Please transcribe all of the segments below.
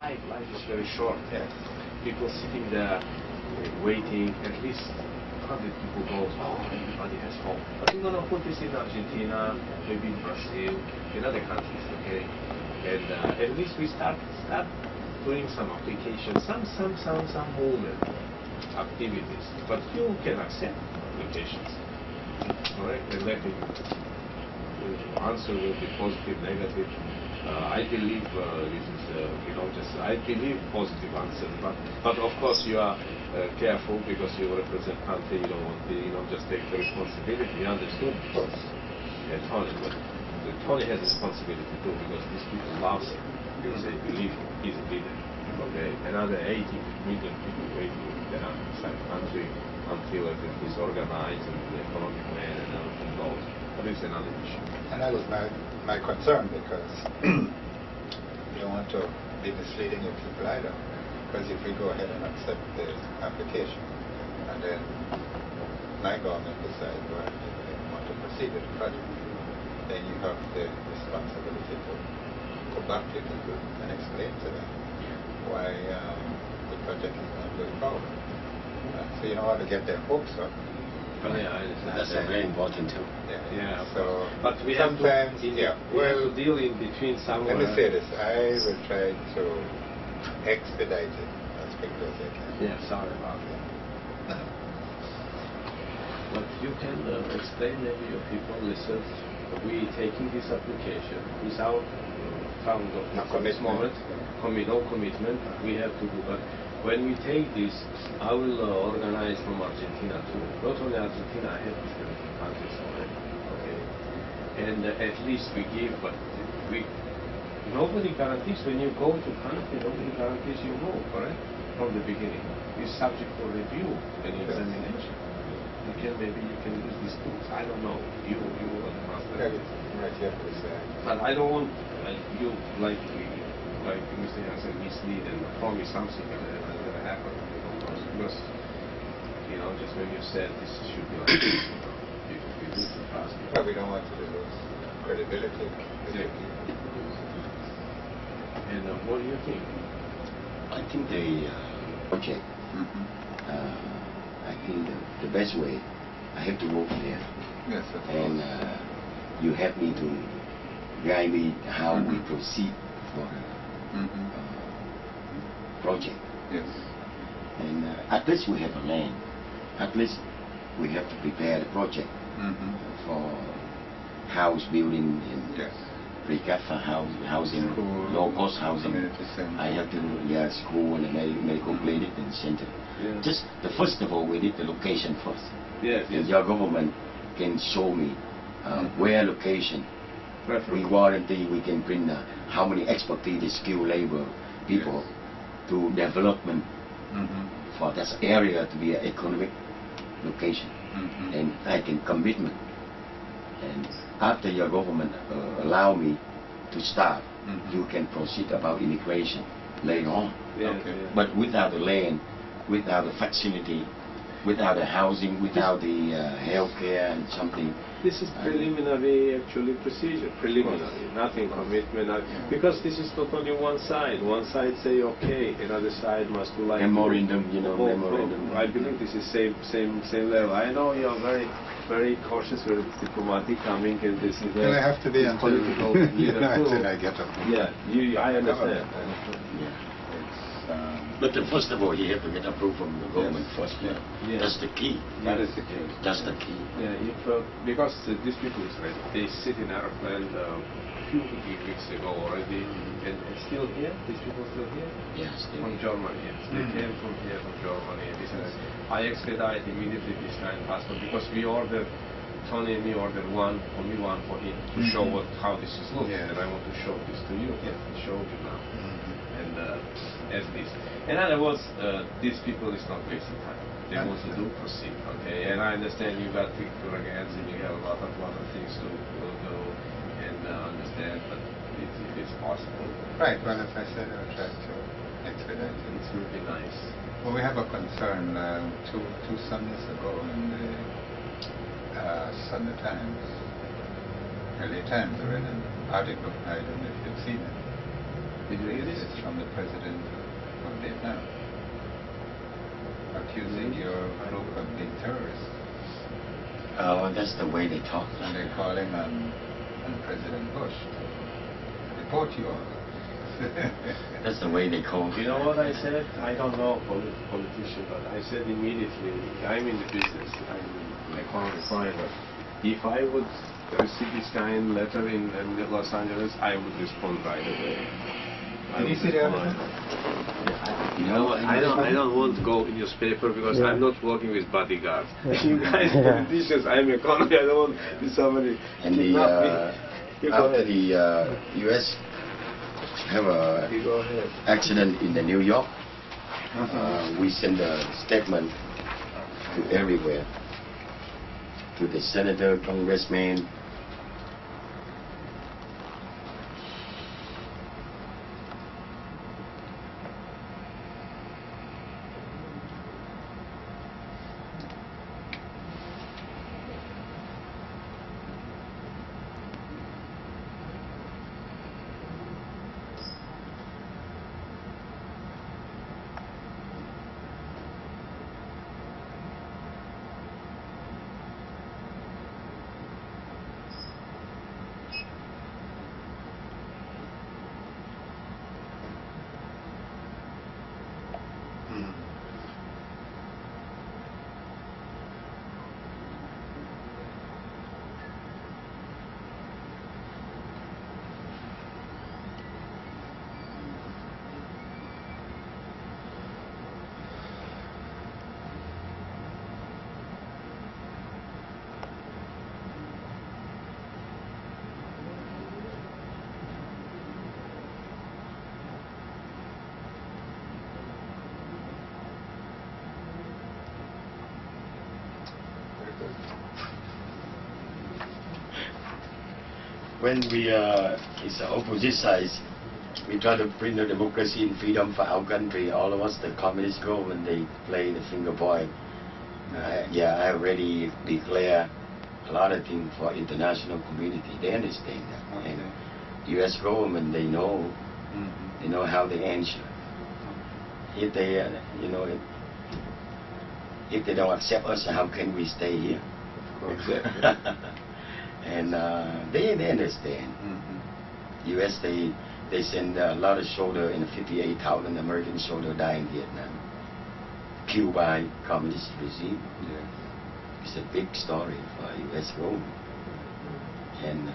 Life was very short. Yes. People sitting there waiting, at least 100 people go, oh, everybody has hope. But we're going to put this in Argentina, maybe in Brazil, in other countries, okay? And at least we start doing some applications, some movement activities. But you can accept applications, correct? And let him answer will be positive, negative. I believe this is, I believe positive answer. But of course you are careful because you represent country. You don't want to, just take the responsibility. You understood? Yeah, Tony, but Tony has responsibility too because these people love him because they believe he's a leader. Okay, another 80 million people waiting in the outside country until everything is organized and the economic man and everything goes. But it's another issue. And that is my concern because you don't want to be misleading your people either. Because if we go ahead and accept the application and then my government decides well, they want to proceed with the project, then you have the responsibility to go back to people and explain to them why the project is not going forward. So you don't want to get their hopes up. Yeah, that's very important too. Yeah. So, but we have sometimes, we have to deal in between somewhere. Let me say this: I will try to expedite it as quickly as I can. Yeah, sorry about that. But you can explain maybe your people. Listen, we taking this application without found of this moment. No commitment. We have to do, but when we take this, I will organize from Argentina too. Not only Argentina, I have different countries already. Okay, and at least we give, but nobody guarantees when you go to country. Nobody guarantees you go, correct? From the beginning, it's subject for review and examination. Maybe you can use these tools. I don't know. You are the master. But I don't want you like Mr. Hansen mislead and promise something and then it's going to happen. Because just when you said this should be like this, we lose the trust. But we don't want to lose credibility. Exactly. And what do you think? I think the project. I think the best way, I have to work there. Yes, of course. And you help me to guide me how we proceed for the project. Yes. And at least we have a land. At least we have to prepare the project for house building and precast for housing, low-cost housing. I have to school and medical clinic and center. Yeah. Just first of all, we need the location first. Yes. And your government can show me where location. Preferably. We guarantee we can bring how many expertise, skilled labor people to development for this area to be an economic location. And I can commitment. And after your government allow me to start, you can proceed about immigration later on. But without the land, without the facility, without the housing, without the health care and something. This is preliminary actually procedure, preliminary, nothing commitment, because this is not only one side. One side say okay, another side must do like memorandum, memorandum. I believe this is same level. I know you are very cautious, very diplomatic coming, and this is I have to be political leader until I get up. Yeah, I understand. But first of all, you have to get approval from the government first. That's the key. That is the key. That's the key. Yeah, because these people is ready. They sit in airplane a few weeks ago already, and still here. These people still here. Yes, from Germany. Yes. They came from here, from Germany. I expedite immediately this kind of passport because we ordered. Tony and me ordered only one for him to show how this is looking, and I want to show this to you. Yeah, I showed you now. And as this. And other words, these people is not wasting time. They want to do proceed, okay? And I understand you got Victor again, and you have a lot of things to do and understand, but it's possible. Right. Well, as I said, I will try to expedite it. It's really nice. Well, we have a concern. Two Sundays ago in the Sunday Times, LA Times, I read an article. I don't know if you've seen it. Did you hear this? It's from the president of Vietnam, accusing your group of being terrorists. Oh, that's the way they talk. And they're calling on President Bush to deport you all. That's the way they call. You know what I said? I don't know politician, but I said immediately, I'm in the business, I'm an economic finder. If I would receive this kind of letter in Los Angeles, I would respond right away. Did you see the other one? You know, I don't want to go in newspaper because I'm not working with bodyguards. Yeah. You guys, politicians, I'm economic. I don't want to somebody and kidnap me. You go after ahead. the U.S. have a You go ahead. accident in the New York, we send a statement to everywhere, to the senator, congressman. When we it's the opposite side, we try to bring the democracy and freedom for our country. All of us, the communist government, they play the finger point. Yeah, I already declare a lot of things for international community. They understand that. Okay. And U.S. government, they know how they answer. If they, if they don't accept us, how can we stay here? Exactly. And they understand. U.S. they send a lot of soldiers, and 58,000 American soldiers die in Vietnam, killed by communist regime. It's a big story for U.S. government. And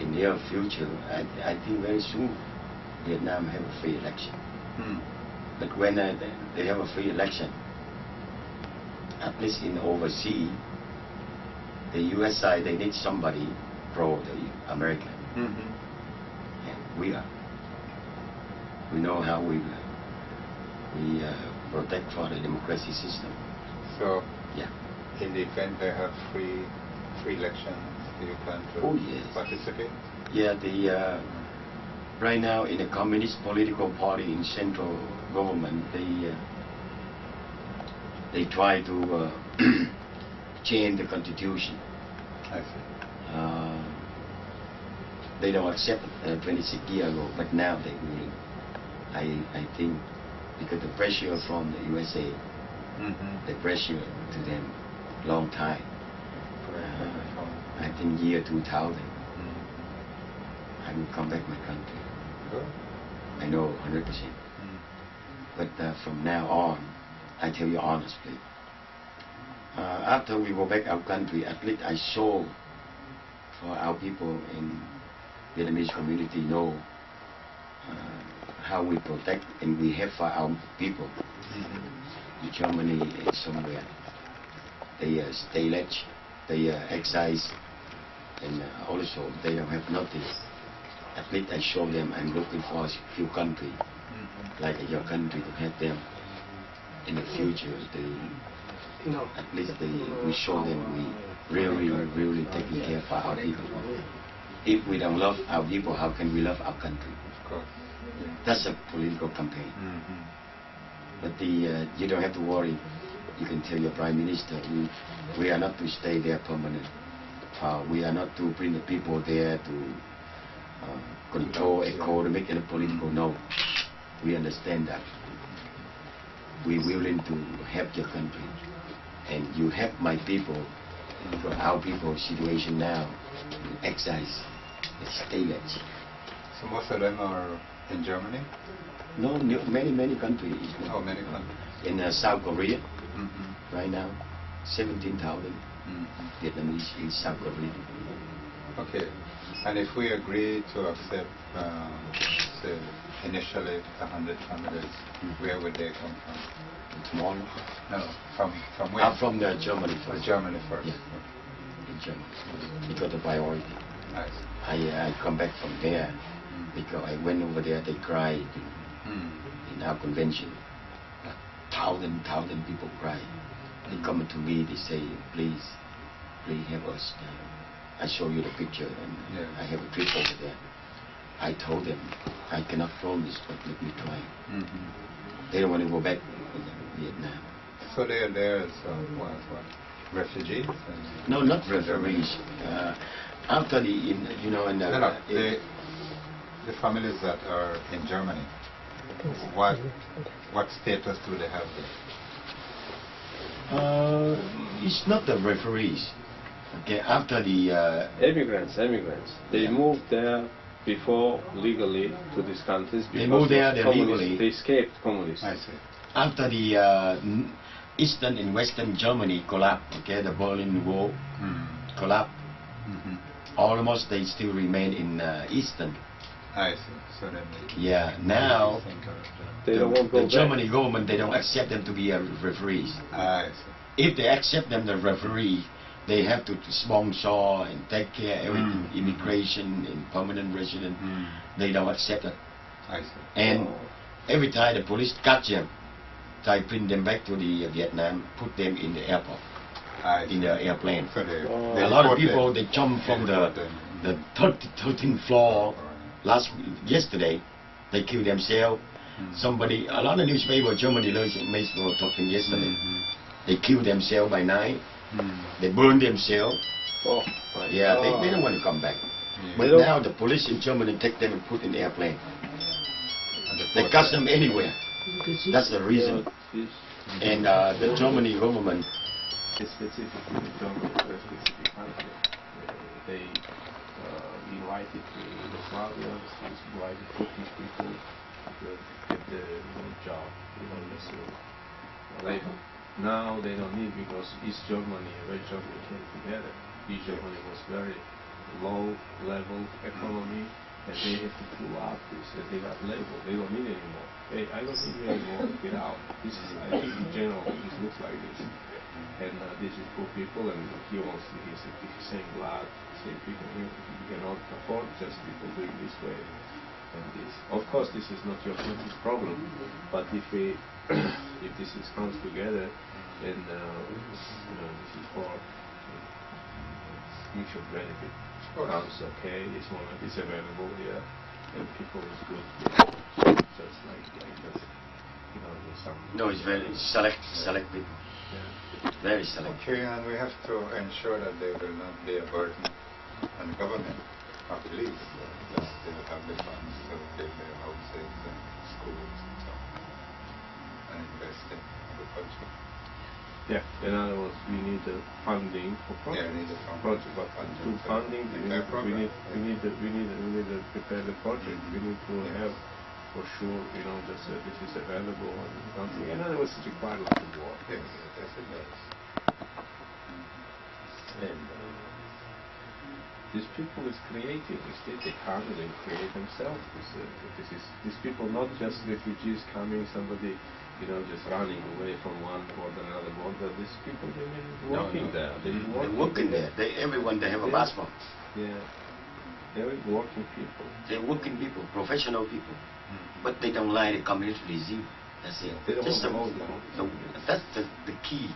in near future, I think very soon, Vietnam have a free election. But when they have a free election, at least in overseas, the U.S. side, they need somebody pro the American. And we are. We know how we protect for the democracy system. So, Yeah. in the event they have free elections, do you plan to Oh, yes. participate? Yeah, right now in the communist political party in central government, they try to change the constitution. I see. They don't accept 26 years ago, but now they will. I think because the pressure from the USA, the pressure to them long time. I think year 2000, I will come back my country. Good. I know 100%. But from now on, I tell you honestly, after we go back our country, at least I show for our people in Vietnamese community know how we protect and we have for our people. In Germany and somewhere, they stay late, they exercise, and also they don't have nothing. At least I show them I'm looking for a few country, like your country, to help them in the future. At least we show them we really taking care for our people. If we don't love our people, how can we love our country? Of course. That's a political campaign. But you don't have to worry. You can tell your prime minister, we are not to stay there permanent. We are not to bring the people there to control economic and political. No, we understand that. We're willing to help your country, and you help my people. For our people's situation now, excise, stayage. So most of them are in Germany? No, many countries. Oh, many countries. In South Korea, right now, 17,000 Vietnamese in South Korea. Okay. And if we agree to accept, say, initially 100 families, where would they come from? Tomorrow? No, from where? From Germany first. Germany first. Yeah. In Germany. Because the priority. Nice. I come back from there because I went over there. They cried in our convention. Thousand people cry. They come to me. They say, please help us. I show you the picture, and I have a trip over there. I told them I cannot promise, but let me try. They don't want to go back to Vietnam. So they are there as what, refugees? No, not refugees. After the, the families that are in Germany, what status do they have there? It's not the refugees. Okay, after the immigrants. They moved there before legally to these countries. They moved there legally. They escaped communists. I see. After the Eastern and Western Germany collapsed, okay, the Berlin Wall collapsed. Almost they still remain in Eastern. I see. So then now they don't want to go the back. Germany government, they don't accept them to be refugees. I see. If they accept them the referee, they have to sponsor and take care everything, immigration and permanent resident. They don't accept it. I see. And every time the police catch them, they bring them back to the Vietnam, put them in the airport, in the airplane. So a lot of people, they jump from the 13th floor yesterday. They kill themselves. Somebody, a lot of newspaper, Germany were talking yesterday. They kill themselves by night. They burn themselves. They don't want to come back. But now the police in Germany take them and put in the airplane. They catch them anywhere. That's the reason. And the Germany government, specifically the German specific country, they invited the Yugoslavians, invited Turkish people to get the job, labor. Now they don't need, because East Germany and West Germany came together. East Germany was very low level economy, and they have to pull up this, and they got labor. They don't need anymore. Hey, I don't need you anymore. Get out. This is, I think in general, this looks like this. And this is poor people, and he wants to, he's saying blood, saying people, you cannot afford just people doing this way. And this, of course, this is not your country's problem, but if we, if this is comes together, then this is for mutual benefit. Comes okay, it's more like it's available here, and people is good. Just like this, some. no, it's very select people. Very select. Okay, and we have to ensure that they will not be a burden on the government or police. That they will have the funds to build their houses and schools and so on, and invest in agriculture. Yeah, in other words, we need the funding for projects. Yeah, we need the project, but to funding, we need to prepare the project. We need to have, for sure, just this is available in the country. In other words, it's required a lot of work. Yes, yes, it does. And these people is creating. They come and they create themselves. These people, not just refugees coming, somebody, just running away from one border another border. These people, they've been working there. They've been working there. Everyone, they have a passport. Yeah. They're working people. They're working people, professional people. But they don't like the communist regime. That's it. They don't that's the key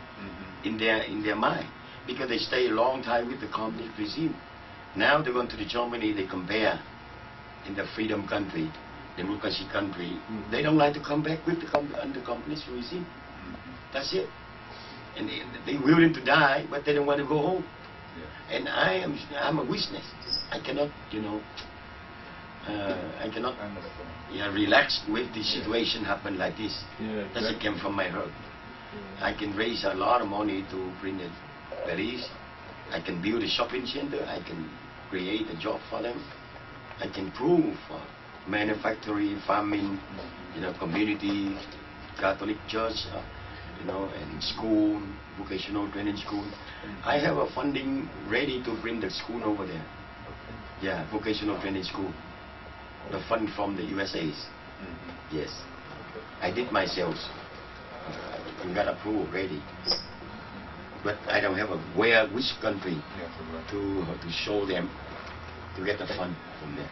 in their mind. Because they stay a long time with the communist regime. Now they go to Germany, they compare in the freedom country, democracy country. They don't like to come back with the communist regime. That's it. And they're willing to die, but they don't want to go home. And I'm a witness. I cannot, I cannot Understand. relax with the situation happen like this. Yeah, That's it came from my heart. I can raise a lot of money to bring the Beles. I can build a shopping center. I can create a job for them. I can prove manufacturing, farming, community, Catholic church, and school, vocational training school. I have a funding ready to bring the school over there. Yeah, vocational training school. The fund from the USA's. Yes. I did myself. I got approved already. But I don't have which country to show them to get the fund from there.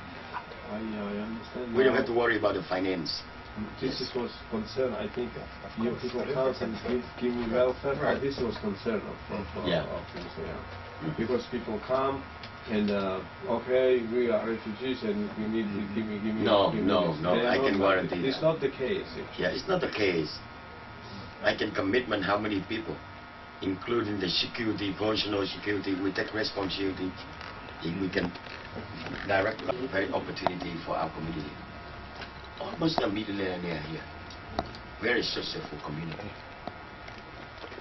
I understand. We don't have to worry about the finance. This was concern. I think you people come and give me welfare. Right. This was concern of because people come and okay, we are refugees and we need to give me. No, this. I can guarantee that. It's not the case. Yeah, it's not the case. I can commitment how many people, including the security, personal security, we take responsibility. If we can direct a very opportunity for our community. Almost a millionaire here. Very successful community.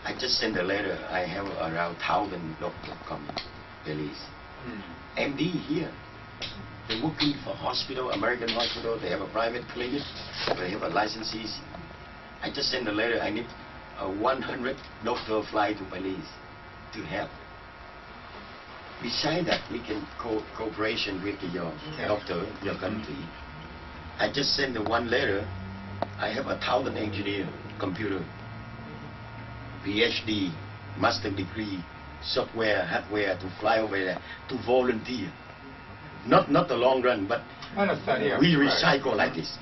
I just sent a letter. I have around 1,000 doctors coming, Beles. MD here. They're working for hospital, American hospital. They have a private clinic. They have a licenses. I just sent a letter. I need 100 doctor fly to Beles to help. Besides that, we can cooperation with your doctor, your country. I just sent the one letter. I have 1,000 engineer, computer, PhD, master degree, software, hardware to fly over there to volunteer. Not the long run, but we recycle like this.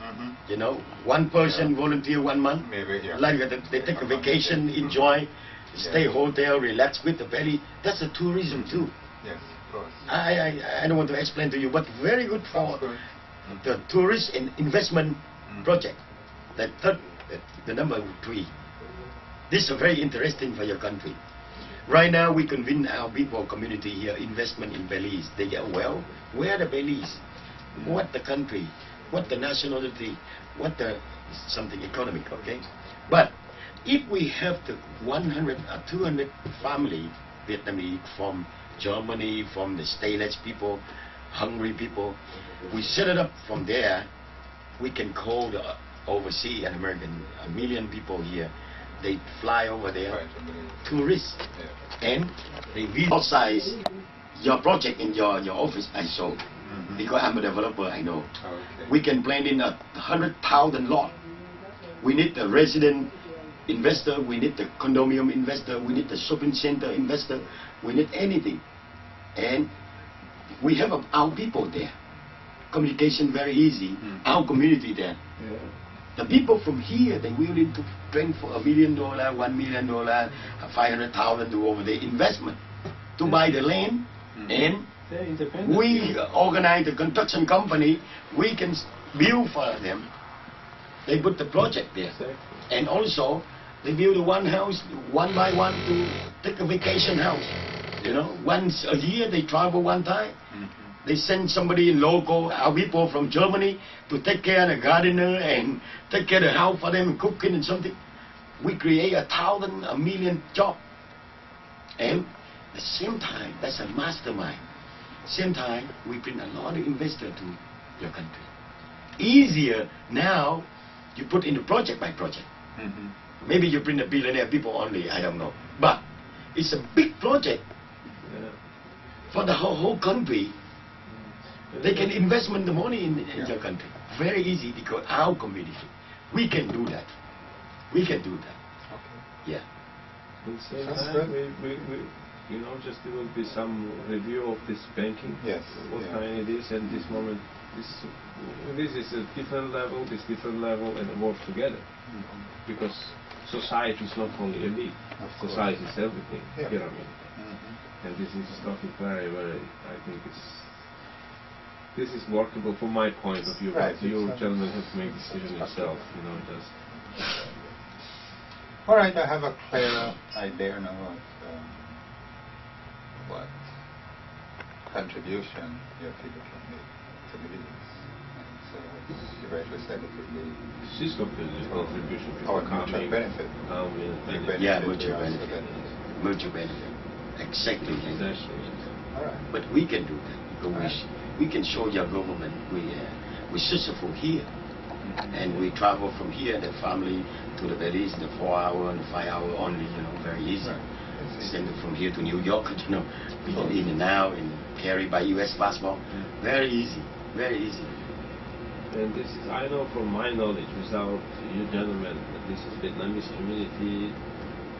One person volunteer 1 month. Maybe, yeah. Like they take a vacation, enjoy, stay hotel, relax with the belly. That's a tourism too. Yes, of course. I don't want to explain to you, but very good for the tourist and investment project. The number 3. This is very interesting for your country. Right now, we convince our people, community here, investment in Beles. They get, well, where the Beles? What the country? What the nationality? What the something economic, okay? But if we have the 100 or 200 family Vietnamese from Germany, from the stateless people, hungry people, we set it up from there, we can call the overseas and American, 1 million people here. They fly over there, tourists, and they visualize your project in your office. I saw, because I'm a developer, I know. We can plan in 100,000 lot. We need the resident investor, we need the condominium investor, we need the shopping center investor, we need anything. And we have our people there. Communication very easy. Our community there. The people from here, they willing to spend for $1 million, $1 million, 500,000 to over the investment to buy the land, and we organize the construction company. We can build for them. They put the project there, and also they build one house, one by one, to take a vacation house. Once a year they travel one time. They send somebody local, our people from Germany, to take care of the gardener and take care of the house for them, cooking and something. We create 1,000, 1 million job. And at the same time, that's a mastermind. Same time, we bring a lot of investors to your country. Easier now, you put into project by project. Maybe you bring a billionaire people only, I don't know. But it's a big project for the whole country. They can investment the money in your country. Very easy because our community. We can do that. We can do that. Yeah. At the same time, we just there will be some review of this banking. Yes. What kind it is, and this moment, this is a different level, and work together. Because society is not only elite. Society is everything. Pyramid. And this is something very, very. I think this is workable from my point of view. Right. But you gentlemen have to make decision yourself. Just. All right, I have a clear idea now of what contribution your people can make to Beles. you rightly said, it would be Cisco contribution to our economy. mutual benefit. Benefit. benefit Yeah, to mutual us, so benefit. that- Mutual benefit. Exactly. Exactly. All right. But we can do that because we can show your government we're successful here. And we travel from here, the family, to the Beles, the 4 hour and 5 hour only, very easy. Right. Send it from here to New York, we can in and out and carry by U.S. passport. Very easy, very easy. And this is, I know from my knowledge, without you gentlemen, this is Vietnamese community,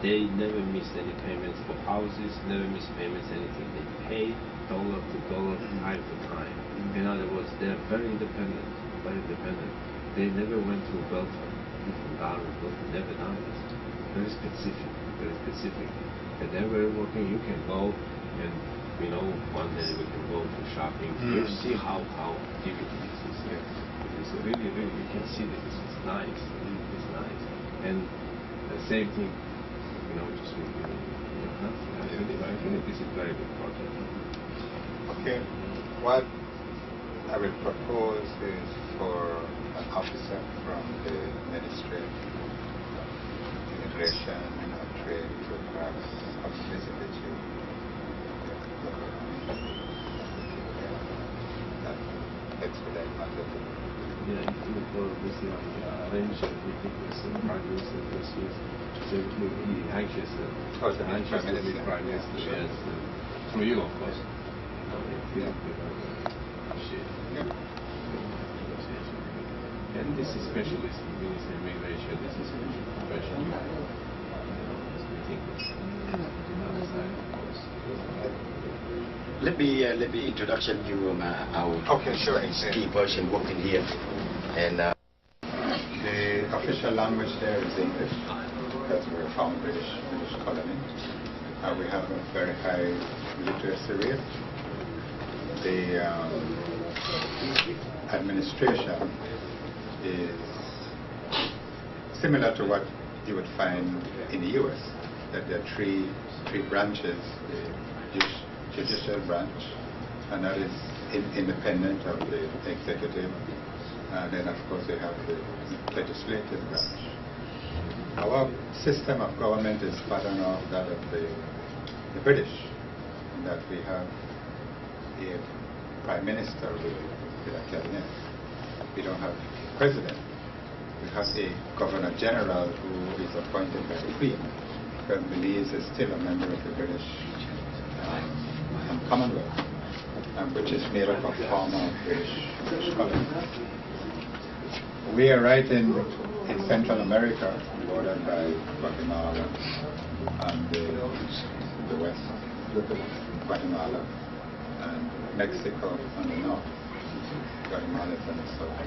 they never miss any payments for houses, never miss payments, anything. They pay dollar to dollar, time to time. In other words, they're very independent, very independent. They never went to welfare, never done this. Very specific, very specific. And they're very working, you can go and, one day we can go to shopping. You see how difficult this is here. It's really, really, you can see that this is nice, it's nice. And the same thing, just with I think this is a very good project. Okay. What I will propose is for an officer from the Ministry of Immigration and Trade to perhaps have visited you. That expedite matters. Yeah, for this year, arrange a meeting with the Prime Minister this year. So he anxious, the anxious to meet Prime Yeah, Minister, sure. yes, through you, of course. Yeah. Appreciate Yeah. And this is specialist in Ministry of Immigration, this is professional. We think it's on the other side, of course. Let me introduction you our Okay, sure. key person working here, and The official language there is English, because we're a found British colony. We have a very high literacy rate. The administration is similar to what you would find in the U.S., that there are three branches, the judicial branch, and that is independent of the executive, and then of course they have the legislative branch. Our system of government is patterned off that of the British, in that we have a prime minister with a cabinet. We don't have a president. We have a governor general who is appointed by the Queen, because Beles is still a member of the British Commonwealth, which is made up of former British colonies. We are right in Central America, bordered by Guatemala and the west, Guatemala, and Mexico on the north, Guatemala is on the south.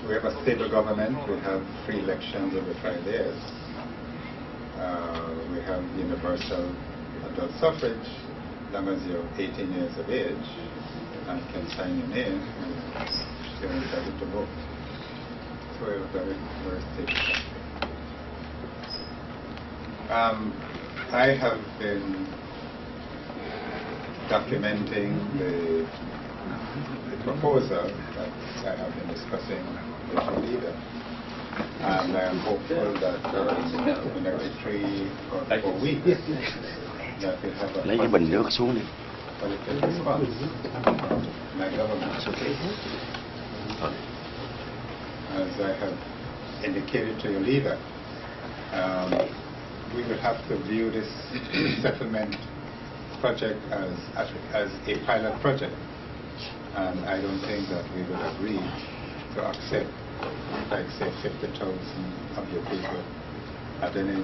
We have a stable government. We have free elections every 5 years. We have universal adult suffrage, as long as you're 18 years of age and can sign your name, you're entitled to vote. So we have a very, very stable country. I have been documenting the proposal that I have been discussing with the leader. And I am hopeful that in every 3 or 4 weeks that we'll have a lấy cái bình nước xuống đi. positive response from my government. As I have indicated to your leader, we will have to view this settlement project as a pilot project. And I don't think that we will agree to accept, like say, 50,000 of your people at any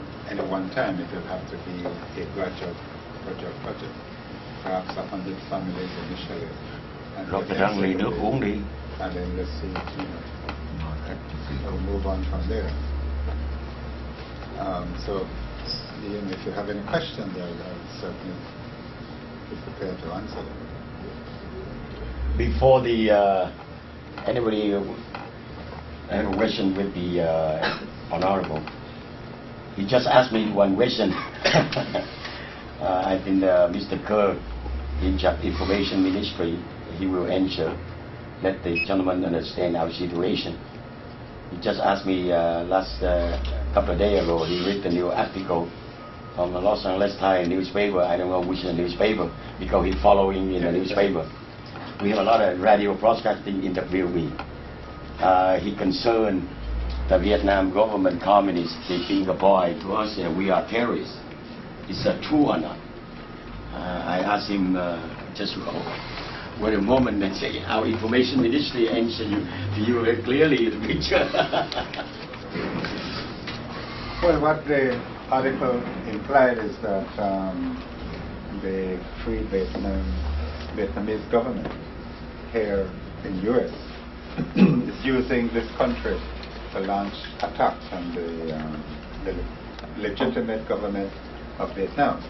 one time. It will have to be a gradual project. Perhaps 100 families initially. And Rót cái răng ly nước uống đi. And then let's see, we'll move on from there. So, Ian, if you have any questions, I'll certainly be prepared to answer them. Before the anybody have a question with the honorable? He just asked me one question. I think Mr. Kerr Information Ministry, he will answer. Let the gentleman understand our situation. He just asked me last couple of days ago, he read the new article from the Los Angeles Times newspaper. I don't know which newspaper, because he's following in the newspaper. We have a lot of radio broadcasting interview me. He concerned the Vietnam government communists, they being a boy to us, we are terrorists. Is that true or not? I asked him just wait a moment and say, our information ministry answered you very clearly the picture. Well, what the article implied is that the Free Vietnamese government here in U.S. is using this country to launch attacks on the legitimate government of Vietnam.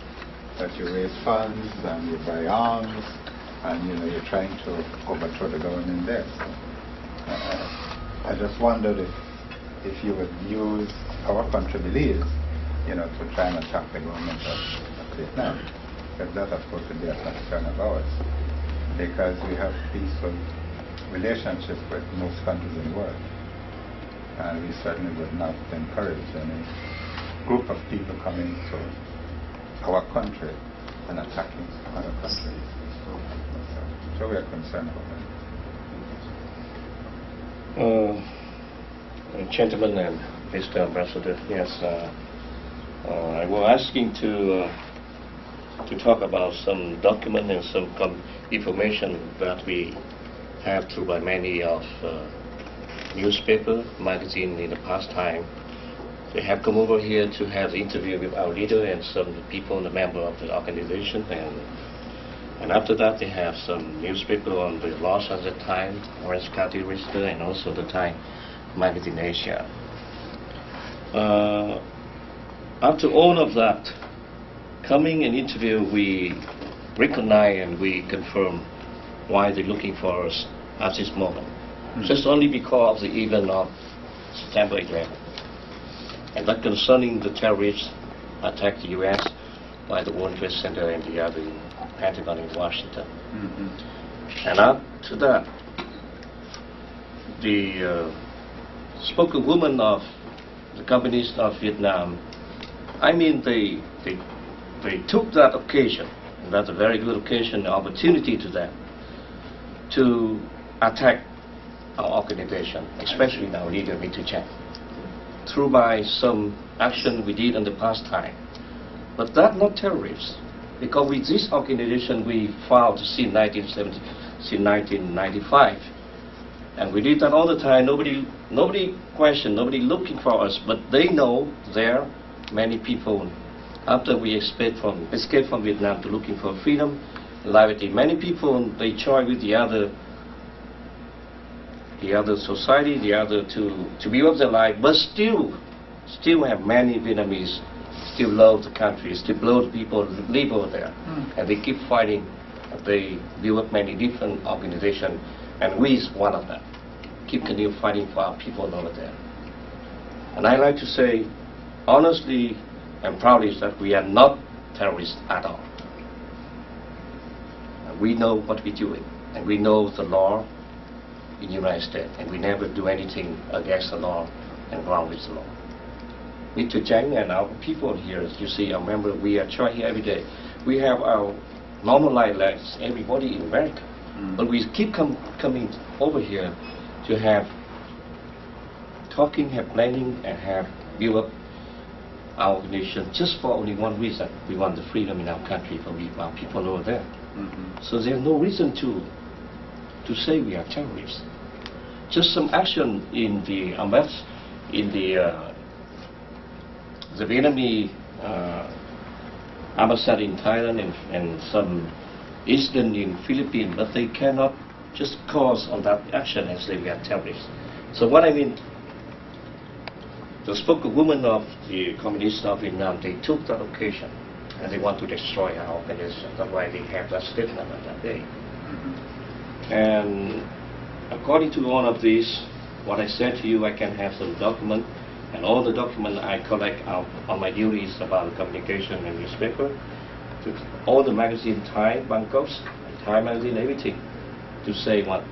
That you raise funds and you buy arms and you're trying to overthrow the government there. So, I just wondered if you would use our country, Beles, to try and attack the government of Vietnam. Because that, of course, would be a concern of ours. Because we have peaceful relationships with most countries in the world. And we certainly would not encourage any group of people coming to our country and attacking other countries. So we are concerned about that. Gentlemen and Mr. Ambassador, yes, I was asking to talk about some document and some information that we have through by many of newspaper, magazine in the past time. They have come over here to have the interview with our leader and some people, the member of the organization, and after that they have some newspaper on the Los Angeles Times, Orange County Register, and also the Time Magazine Asia. After all of that, coming and interview, we recognize and we confirm why they're looking for us at this moment. Just only because of the event of September 11th. And that concerning the terrorists attacked the U.S. by the World Trade Center and the other Pentagon in Washington. And after that, the spokeswoman of the Communists of Vietnam, I mean, they took that occasion, and that's a very good occasion, opportunity to them, to attack our organization, especially our leader, Mr. Chang, through by some action we did in the past time. But that's not terrorists, because with this organization we filed since 1995. And we did that all the time. Nobody questioned, nobody looking for us, but they know there are many people, after we escaped from Vietnam to looking for freedom, liberty, many people, they join with the other society, to build up their life, but still have many Vietnamese still love the country, still love the people who live over there, and they keep fighting. They build up many different organizations, and we is one of them. Keep continue fighting for our people over there. And I like to say, honestly and proudly, that we are not terrorists at all. And we know what we're doing, and we know the law in the United States, and we never do anything against the law and wrong with the law. Mr. Chang and our people here, as you see, our member, we are trying here every day. We have our normal life like everybody in America, but we keep coming over here to have talking, have planning, and have build up our nation just for only one reason. We want the freedom in our country for our people over there. So there's no reason to say we are terrorists. Just some action in the Vietnamese embassy in Thailand and some incident in Philippines, but they cannot just cause on that action and say we are terrorists. So what I mean, the spokeswoman of the Communists of Vietnam, they took that occasion and they want to destroy our organization. That's why they have that statement on that day. And according to all of this, what I said to you, I can have some document, and all the document I collect on my duties about communication and newspaper, to all the magazine, Thai, Bangkok, Thai magazine, everything, to say what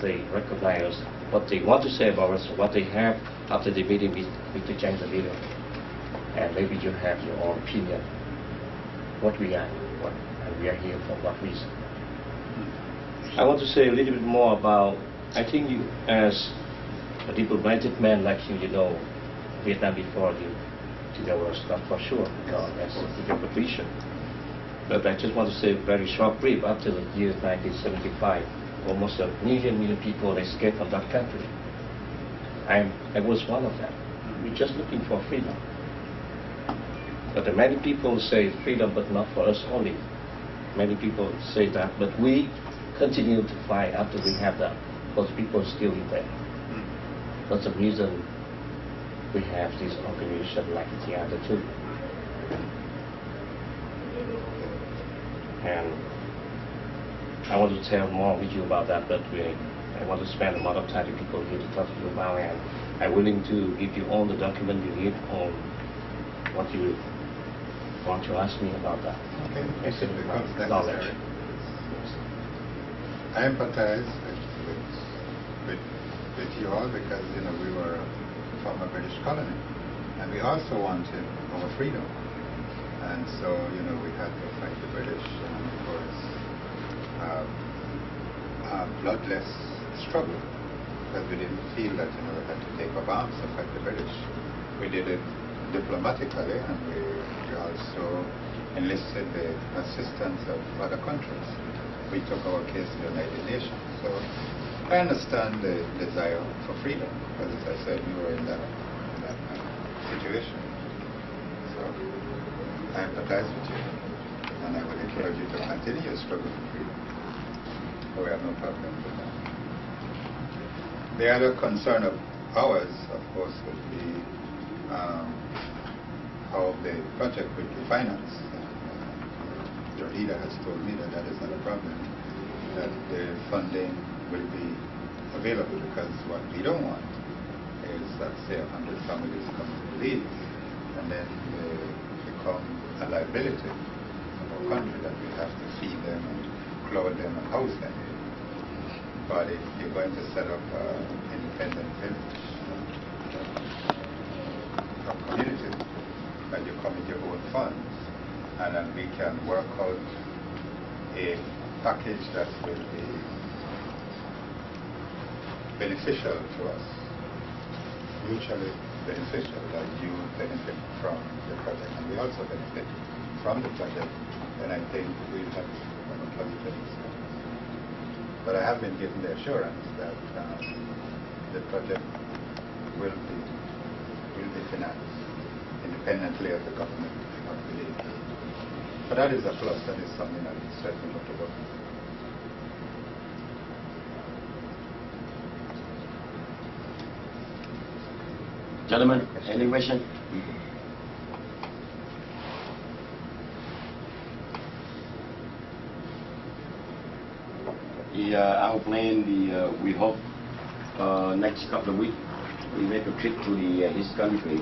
they recognize, what they want to say about us, what they have after the meeting with Mr. Chang, the leader. And maybe you have your own opinion, what we are, and we are here for what reason. I want to say a little bit more about, I think you, as a diplomatic man like you know Vietnam before you was not for sure, as your position. But I just want to say a very short brief. After the year 1975, almost a million people escaped from that country. I was one of them. We're just looking for freedom. But many people say freedom, but not for us only. Many people say that, but we continue to fight after we have that, because people are still in there. That's the reason we have this organization like the other two. And I want to tell more with you about that, but I want to spend a lot of time with people here to talk to you about, and I'm willing to give you all the documents you need on what you want to ask me about that. Okay, Yes, it becomes knowledge. necessary. I empathize with you all because, you know, we were a former British colony, and we also wanted our freedom. And so, you know, we had to fight the British, and of course, a bloodless struggle, because we didn't feel that, you know, we had to take up arms to fight the British. We did it diplomatically, and we also enlisted the assistance of other countries. We took our case to the United Nations. So I understand the desire for freedom, because as I said, we were in that situation. So I empathize with you, and I would encourage you to continue your struggle for freedom. So we have no problem with that. The other concern of ours, of course, would be how the project will be financed. Your leader has told me that that is not a problem, that the funding will be available, because what we don't want is that, say, 100 families come to Beles, and then they become a liability of our country, that we have to feed them and clothe them and house them. But if you're going to set up an independent village, a community, and you come with your own funds, and then we can work out a package that will be beneficial to us, mutually beneficial, that you benefit from the project and we also benefit from the project, then I think we'll have a positive experience. But I have been given the assurance that the project will be financed independently of the government of Beles. But that is a plus, that is something that is certainly going to work. Gentlemen, any question? Our plan, we hope next couple of weeks we make a trip to his country.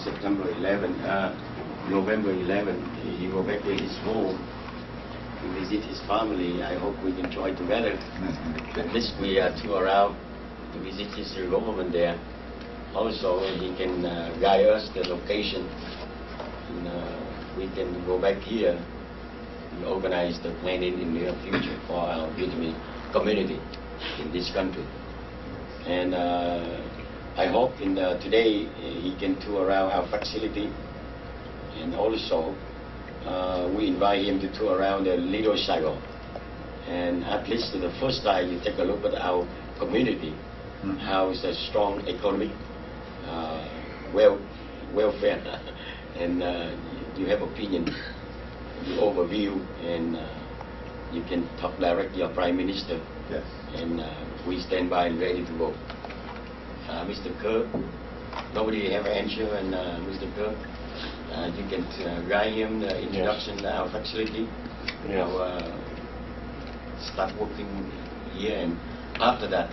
September 11, November 11, he go back to his home to visit his family. I hope we can join together. At least we tour around to visit his government there. Also, he can guide us the location. And, we can go back here and organize the planning in the near future for our Vietnamese community in this country. And I hope today he can tour around our facility, and also we invite him to tour around the Little Saigon. And at least the first time you take a look at our community, how is a strong economy, welfare, and you have opinion, the overview, and you can talk directly to your Prime Minister. Yes. And we stand by and ready to go. Mr. Kerr, nobody have an answer, and Mr. Kerr, you can guide him the introduction to our facility. Yes. Start working here, and after that,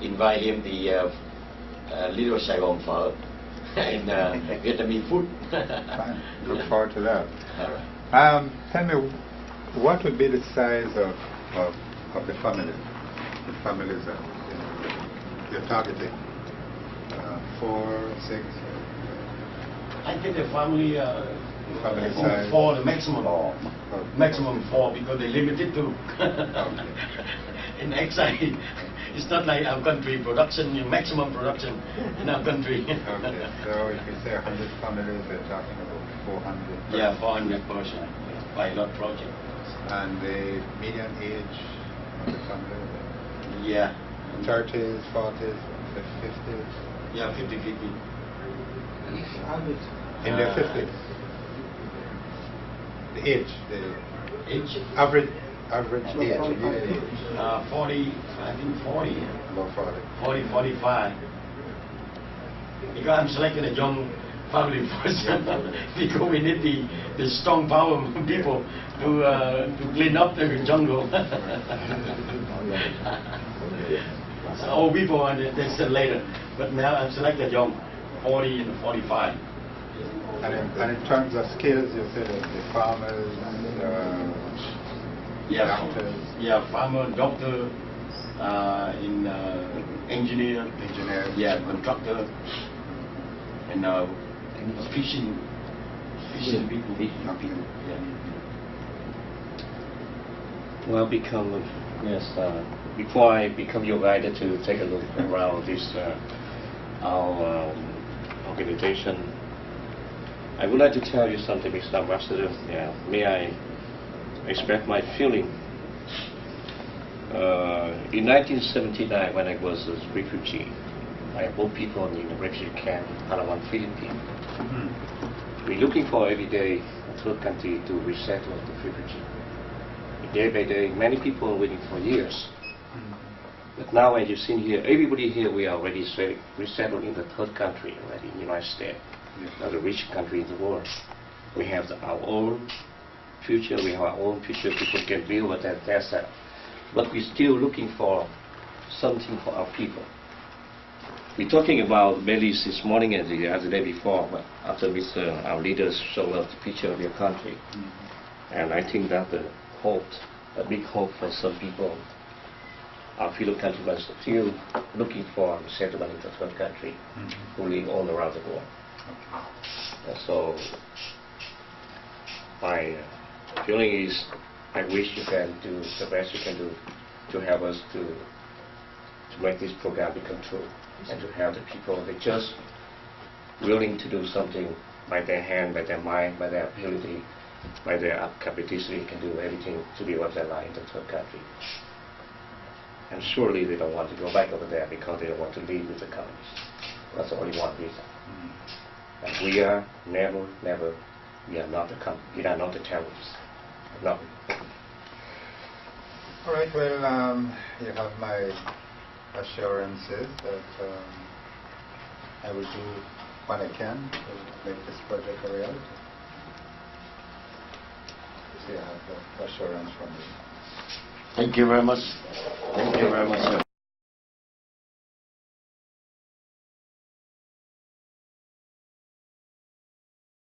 invite him the Little Saigon Phở. and Vietnamese food. Fine. Look forward to that. All right. Tell me, what would be the size of the family? The families that you're targeting? 4, 6? I think the family Family size? 4, the maximum. Oh. Maximum 4 because they limited to. Okay. In exile, it's not like our country production, maximum production in our country. Okay, so if you say 100 families, we're talking about 400. Yeah, 400% pilot project. And the median age of the family? Yeah. 30s, 40s, 50s? Yeah, 50-50. In their 50s? The age? The Age? average age, median age? 40, I think 40. About 40. 40, 45. Because I'm selecting a young family first, because we need the strong power people to clean up the jungle. So old people and they said later, but now I'm selected young, 40 and 45. And in terms of skills, you said the farmers, doctors? Yeah, farmer, doctor, engineer, yeah, contractor, and fishing people. Yeah. Well, before I become your guide to take a look around this our organization, I would like to tell you something, Mr. Ambassador. Yeah, may I express my feeling? In 1979, when I was a refugee, I brought people in the refugee camp, Palawan, Philippines. We're looking for every day a third country to resettle the refugee. Day by day, many people are waiting for years. But now, as you've seen here, everybody here, we are already resettled in the third country already, in the United States. Not a rich country in the world. We have our own future, we have our own future, people can build with that asset. But we're still looking for something for our people. We're talking about Beles this morning and the other day before, but after our leaders showed us the picture of your country. And I think that the hope, a big hope for some people, our fellow countrymen still looking for resettlement in the third country, who live all around the world. So my feeling is, I wish you can do the best you can do to help us to make this program become true, and to have the people that just willing to do something by their hand, by their mind, by their ability, by their capacity, can do everything to build up their life in the third country. And surely they don't want to go back over there because they don't want to live with the communists. That's only one reason. And we are never, we are not the terrorists. No. All right, well, you have my assurances that I will do what I can to make this project a reality. So you have the assurance from me. Thank you very much. Thank you very much, sir.